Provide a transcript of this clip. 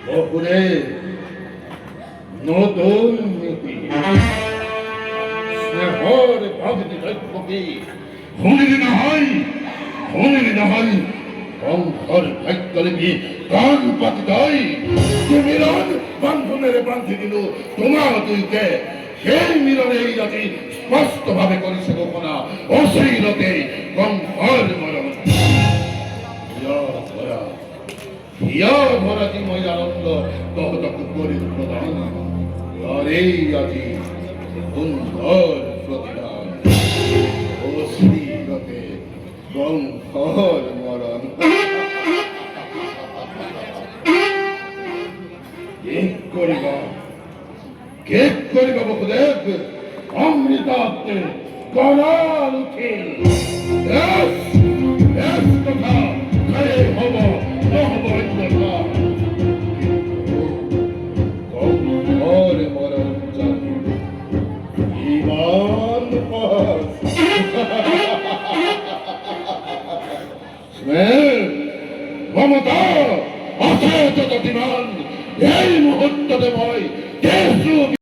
বকুরে নতুন নীতি স্নেহর ভক্তি দৈত্যকে হুনির না হয় বংশর ভাগ্যলিপি প্রাণ পাতিত হয় যে মিলন বান্ধনের বান্ধি দিল তোমার দুইকে সেই মিলনে এই জাতি স্পষ্ট ভাবে করেছে গোপনা অশ্লীলতে বংশর মরণ হিয়া ভরা কি মহিলানন্দ তহতক করে প্রদান আর এই আজি সুন্দর প্রতিদান অশ্লীলতে বংশর মরণ কে করিবা বকুদেব অমৃতাব্দে কলার উঠিল কথা খায়ে হব নহব কথা কংসর মরণ জানি ইমান মমতা অথচ গতিমান এই মুহূর্ততে মই দেশ